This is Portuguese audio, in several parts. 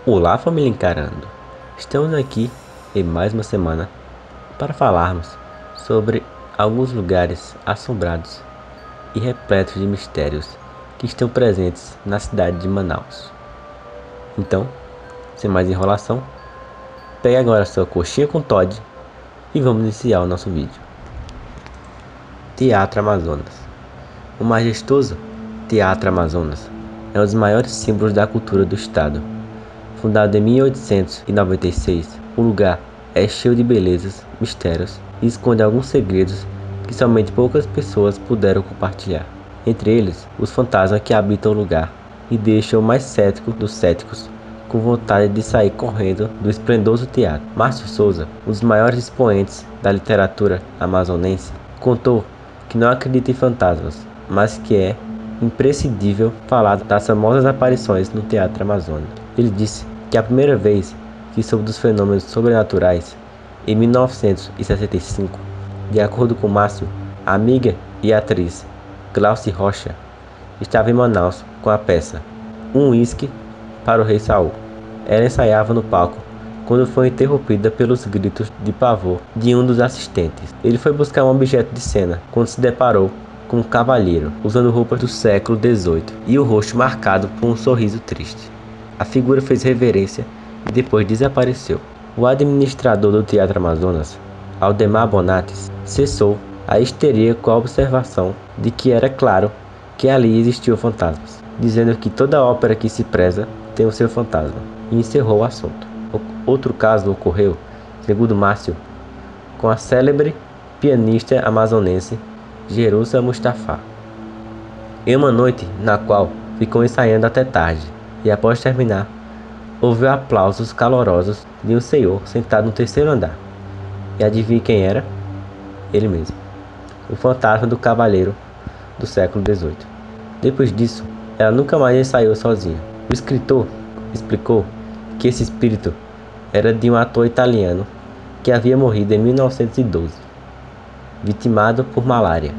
Olá, família Encarando! Estamos aqui em mais uma semana para falarmos sobre alguns lugares assombrados e repletos de mistérios que estão presentes na cidade de Manaus. Então, sem mais enrolação, pegue agora sua coxinha com Toddy e vamos iniciar o nosso vídeo. Teatro Amazonas. O majestoso Teatro Amazonas é um dos maiores símbolos da cultura do estado. Fundado em 1896, o lugar é cheio de belezas, mistérios e esconde alguns segredos que somente poucas pessoas puderam compartilhar. Entre eles, os fantasmas que habitam o lugar e deixam o mais cético dos céticos com vontade de sair correndo do esplendoso teatro. Márcio Souza, um dos maiores expoentes da literatura amazonense, contou que não acredita em fantasmas, mas que é imprescindível falar das famosas aparições no Teatro Amazonas. Ele disse que a primeira vez que soube dos fenômenos sobrenaturais, em 1965, de acordo com Márcio, a amiga e atriz Glauci Rocha estava em Manaus com a peça Um Uísque para o Rei Saul. Ela ensaiava no palco quando foi interrompida pelos gritos de pavor de um dos assistentes. Ele foi buscar um objeto de cena quando se deparou com um cavalheiro usando roupas do século XVIII e o rosto marcado por um sorriso triste. A figura fez reverência e depois desapareceu. O administrador do Teatro Amazonas, Aldemar Bonates, cessou a histeria com a observação de que era claro que ali existiam fantasmas, dizendo que toda ópera que se preza tem o seu fantasma, e encerrou o assunto. Outro caso ocorreu, segundo Márcio, com a célebre pianista amazonense Jerusa Mustafa, em uma noite na qual ficou ensaiando até tarde, e após terminar, ouviu aplausos calorosos de um senhor sentado no terceiro andar. E adivinhe quem era? Ele mesmo, o fantasma do cavaleiro do século XVIII. Depois disso, ela nunca mais ensaiou sozinha. O escritor explicou que esse espírito era de um ator italiano que havia morrido em 1912, vitimado por malária.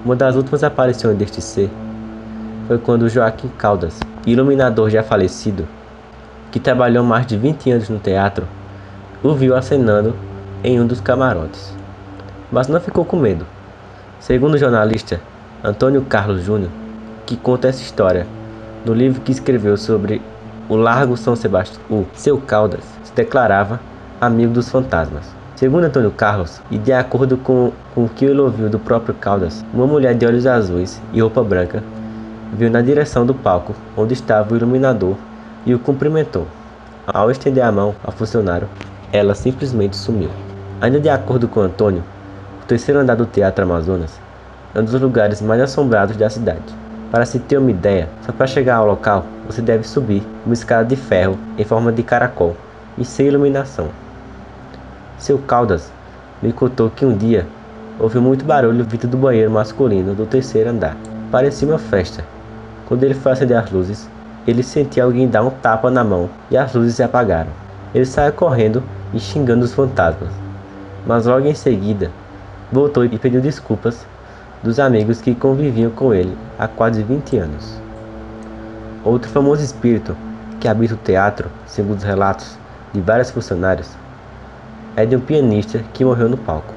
Uma das últimas aparições deste ser foi quando Joaquim Caldas, iluminador já falecido, que trabalhou mais de 20 anos no teatro, o viu acenando em um dos camarotes. Mas não ficou com medo. Segundo o jornalista Antônio Carlos Júnior, que conta essa história no livro que escreveu sobre o Largo São Sebastião, o seu Caldas se declarava amigo dos fantasmas. Segundo Antônio Carlos, e de acordo com o que ele ouviu do próprio Caldas, uma mulher de olhos azuis e roupa branca viu na direção do palco onde estava o iluminador e o cumprimentou. Ao estender a mão ao funcionário, ela simplesmente sumiu. Ainda de acordo com Antônio, o terceiro andar do Teatro Amazonas é um dos lugares mais assombrados da cidade. Para se ter uma ideia, só para chegar ao local, você deve subir uma escada de ferro em forma de caracol e sem iluminação. Seu Caldas me contou que um dia houve muito barulho vindo do banheiro masculino do terceiro andar. Parecia uma festa. Quando ele foi acender as luzes, ele sentiu alguém dar um tapa na mão e as luzes se apagaram. Ele saiu correndo e xingando os fantasmas, mas logo em seguida voltou e pediu desculpas dos amigos que conviviam com ele há quase 20 anos. Outro famoso espírito que habita o teatro, segundo os relatos de vários funcionários, é de um pianista que morreu no palco,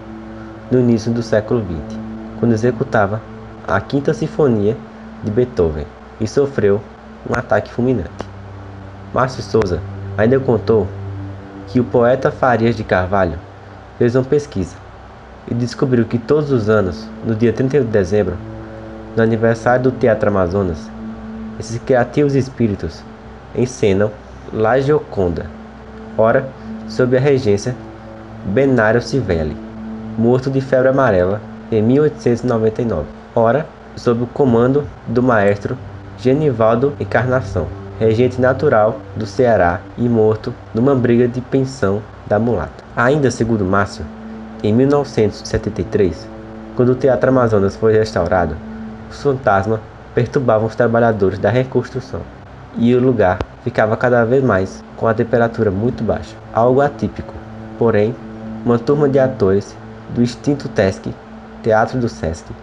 no início do século XX, quando executava a Quinta Sinfonia de Beethoven e sofreu um ataque fulminante. Márcio Souza ainda contou que o poeta Farias de Carvalho fez uma pesquisa e descobriu que todos os anos, no dia 31 de dezembro, no aniversário do Teatro Amazonas, esses criativos espíritos encenam La Gioconda, ora sob a regência Benário Civelli, morto de febre amarela em 1899, ora sob o comando do maestro Genivaldo Encarnação, regente natural do Ceará e morto numa briga de pensão da mulata. Ainda segundo Márcio, em 1973, quando o Teatro Amazonas foi restaurado, os fantasmas perturbavam os trabalhadores da reconstrução e o lugar ficava cada vez mais com a temperatura muito baixa, algo atípico. Porém, uma turma de atores do extinto Teatro do Sesc,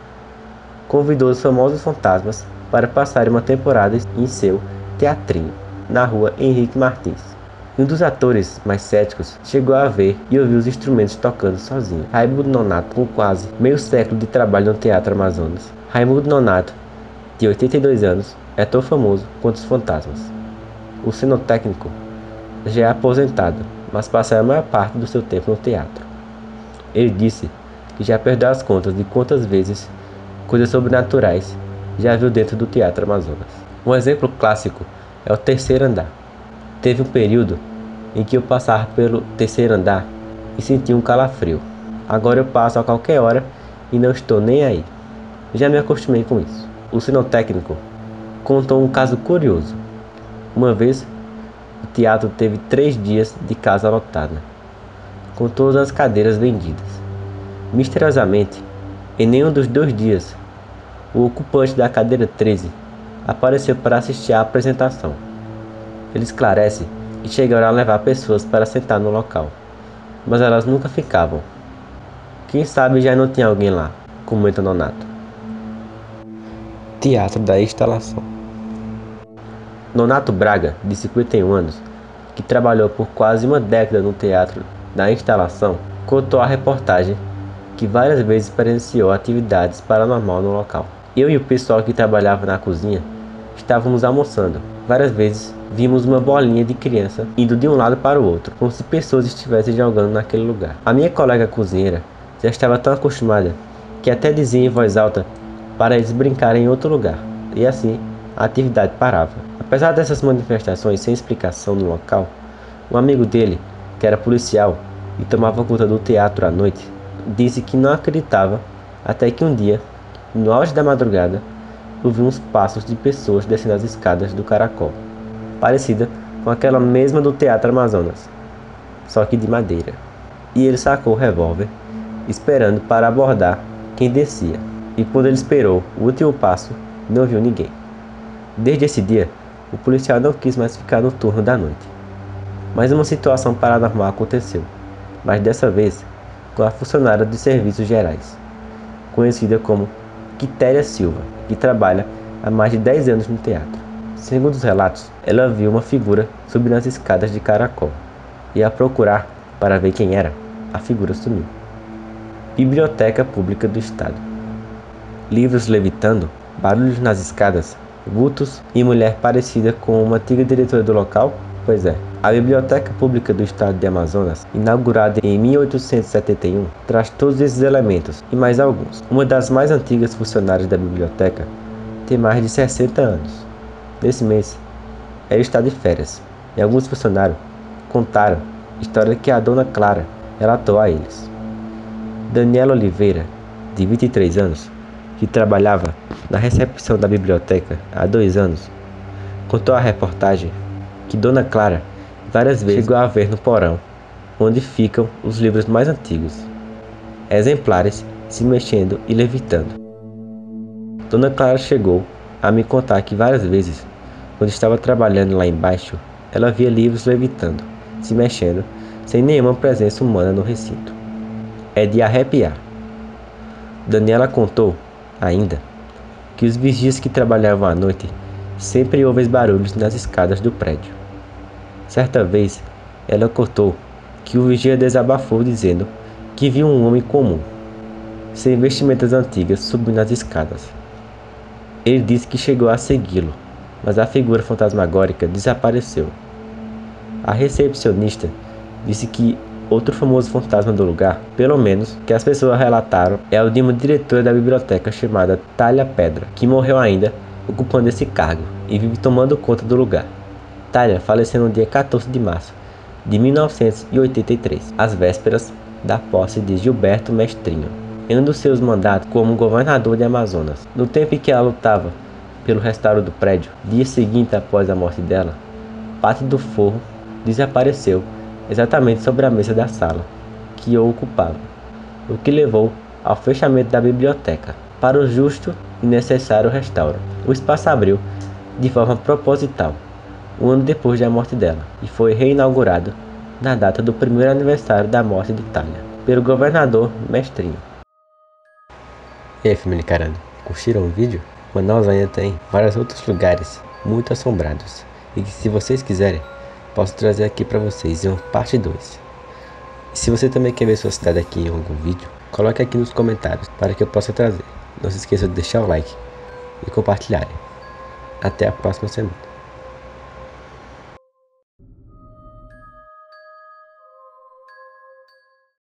convidou os famosos fantasmas para passar uma temporada em seu teatrinho. na rua Henrique Martins. Um dos atores mais céticos chegou a ver e ouvir os instrumentos tocando sozinho. Raimundo Nonato, com quase meio século de trabalho no Teatro Amazonas. Raimundo Nonato, de 82 anos, é tão famoso quanto os fantasmas. O cenotécnico já é aposentado, mas passa a maior parte do seu tempo no teatro. Ele disse que já perdeu as contas de quantas vezes coisas sobrenaturais já viu dentro do Teatro Amazonas. Um exemplo clássico é o terceiro andar. Teve um período em que eu passava pelo terceiro andar e sentia um calafrio. Agora eu passo a qualquer hora e não estou nem aí. Já me acostumei com isso. O cenotécnico contou um caso curioso. Uma vez, o teatro teve 3 dias de casa lotada, com todas as cadeiras vendidas. Misteriosamente, em nenhum dos 2 dias, o ocupante da cadeira 13 apareceu para assistir à apresentação. Ele esclarece que chegaram a levar pessoas para sentar no local, mas elas nunca ficavam. Quem sabe já não tinha alguém lá, comenta Nonato. Teatro da Instalação. Nonato Braga, de 51 anos, que trabalhou por quase uma década no Teatro da Instalação, contou à reportagem que várias vezes presenciou atividades paranormais no local. Eu e o pessoal que trabalhava na cozinha estávamos almoçando. Várias vezes vimos uma bolinha de criança indo de um lado para o outro, como se pessoas estivessem jogando naquele lugar. A minha colega cozinheira já estava tão acostumada que até dizia em voz alta para eles brincarem em outro lugar, e assim a atividade parava. Apesar dessas manifestações sem explicação no local, um amigo dele, que era policial e tomava conta do teatro à noite, disse que não acreditava até que um dia, no auge da madrugada, ouviu uns passos de pessoas descendo as escadas do caracol, parecida com aquela mesma do Teatro Amazonas, só que de madeira. E ele sacou o revólver, esperando para abordar quem descia. E quando ele esperou o último passo, não viu ninguém. Desde esse dia, o policial não quis mais ficar no turno da noite. Mas uma situação paranormal aconteceu, mas dessa vez com a funcionária de serviços gerais, conhecida como Quitéria Silva, que trabalha há mais de 10 anos no teatro. Segundo os relatos, ela viu uma figura subir nas escadas de caracol e, ao procurar para ver quem era, a figura sumiu. Biblioteca Pública do Estado. Livros levitando, barulhos nas escadas, vultos e mulher parecida com uma antiga diretora do local? Pois é, a Biblioteca Pública do Estado de Amazonas, inaugurada em 1871, traz todos esses elementos e mais alguns. Uma das mais antigas funcionárias da biblioteca tem mais de 60 anos. Nesse mês, ela está de férias e alguns funcionários contaram história que a dona Clara relatou a eles. Daniela Oliveira, de 23 anos, que trabalhava na recepção da biblioteca há 2 anos, contou à reportagem que Dona Clara várias vezes chegou a ver no porão, onde ficam os livros mais antigos, exemplares se mexendo e levitando. Dona Clara chegou a me contar que várias vezes, quando estava trabalhando lá embaixo, ela via livros levitando, se mexendo, sem nenhuma presença humana no recinto. É de arrepiar. Daniela contou, ainda, que os vigias que trabalhavam à noite sempre ouvem barulhos nas escadas do prédio. Certa vez, ela contou que o vigia desabafou dizendo que viu um homem comum, sem vestimentas antigas, subindo as escadas. Ele disse que chegou a segui-lo, mas a figura fantasmagórica desapareceu. A recepcionista disse que outro famoso fantasma do lugar, pelo menos que as pessoas relataram, é o de uma diretora da biblioteca chamada Thalia Pedra, que morreu ainda ocupando esse cargo e vive tomando conta do lugar. Thalia faleceu no dia 14 de março de 1983, às vésperas da posse de Gilberto Mestrinho, em um dos seus mandatos como governador de Amazonas. No tempo em que ela lutava pelo restauro do prédio, dia seguinte após a morte dela, parte do forro desapareceu exatamente sobre a mesa da sala que o ocupava, o que levou ao fechamento da biblioteca. Para o justo e necessário restauro, o espaço abriu de forma proposital, um ano depois da morte dela, e foi reinaugurado na data do primeiro aniversário da morte de Thalia, pelo governador Mestrinho. E aí, família Carando, curtiram o vídeo? Manaus ainda tem vários outros lugares muito assombrados e que, se vocês quiserem, posso trazer aqui para vocês em uma parte 2. E se você também quer ver sua cidade aqui em algum vídeo, coloque aqui nos comentários para que eu possa trazer. Não se esqueça de deixar o like e compartilharem. Até a próxima semana.